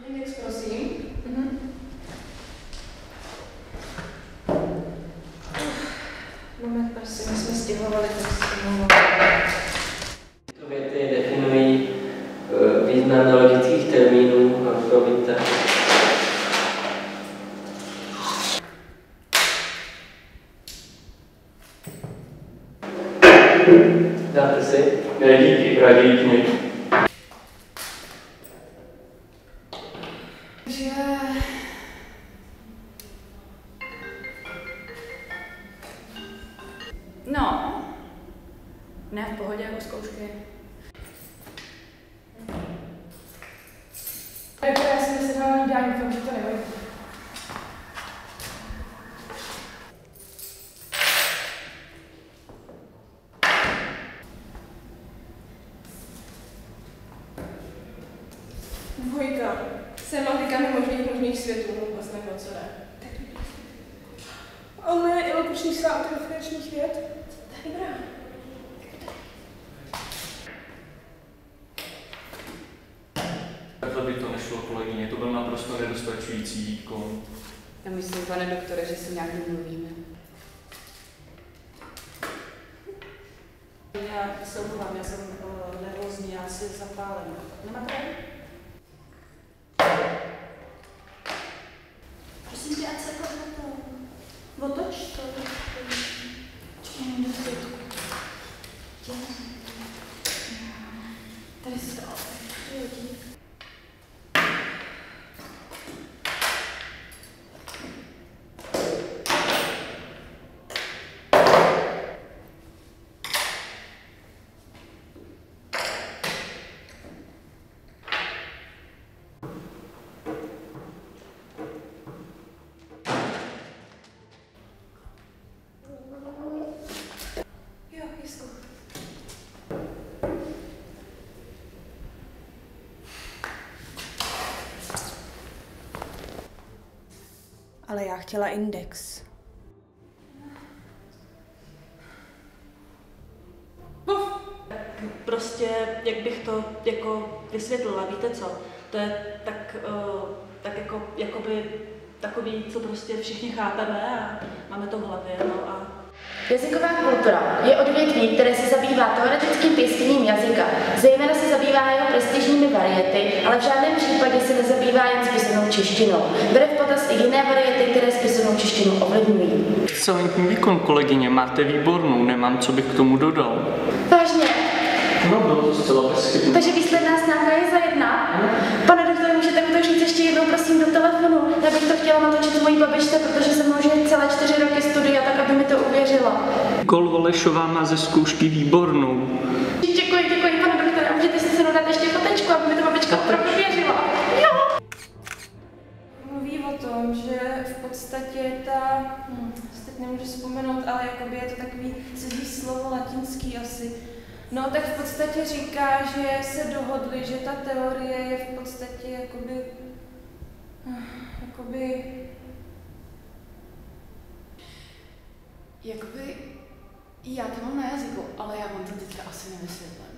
Index, prosím. Moment, prosím, my jsme stěhovali, tak se omlouvám. Tyto věty definují význam nelogických termínů a promiňte. Dáte si? Ne, díky, raději mi. Že... No, ne v pohodě jako zkoušky. Jako já jsem se dala jídání, doufám, že to nevadí. Dvojka. Semantika nemožných světů, vůbec nevím, co ne. Ale ilokuční svát a referenční svět. To je dobrá. Takhle by to nešlo, kolegyně, to byl naprosto nedostačující výkon. Já myslím, pane doktore, že si nějak nemluvíme. Já se omlouvám, já jsem nervózní, já si zapálím. Nemáte? Prosím tě, ať se to otoč to. Tady si to přihodí. Jo, Jisku. Ale já chtěla index. Prostě, jak bych to jako vysvětlila, víte co? To je tak jakoby takový, co prostě všichni chápeme a máme to v hlavě, no a... Jazyková kultura je odvětví, které se zabývá teoretickým pěstěním jazyka. Zejména se zabývá jeho prestižními variety, ale v žádném případě se nezabývá jen spisanou češtinou. Bere v potaz i jiné variety, které spisanou češtinu ovlivňují. Excelentní výkon, kolegyně, máte výbornou, nemám, co bych k tomu dodal. Vážně? No, bylo to zcela bezchybné. Takže výsledná známka je za 1. Pane doktore, můžete mi to říct ještě jednou, prosím, do telefonu? Já bych to chtěla natočit mojí babičce, protože se mnou žije celé 4 roky studia, tak aby mi to uvěřila. Kol Volešová má ze zkoušky výbornou. Děkuji, pane doktore. Můžete si se mnou dát ještě fotečku, aby mi to babička opravdu věřila. Jo! Mluví o tom, že v podstatě ta, teď nemůžu vzpomenout, ale jakoby je to takový cizí slovo latinský asi. No tak v podstatě říká, že se dohodli, že ta teorie je v podstatě jakoby Jakoby, já to mám na jazyku, ale já vám to teďka asi nevysvětlím.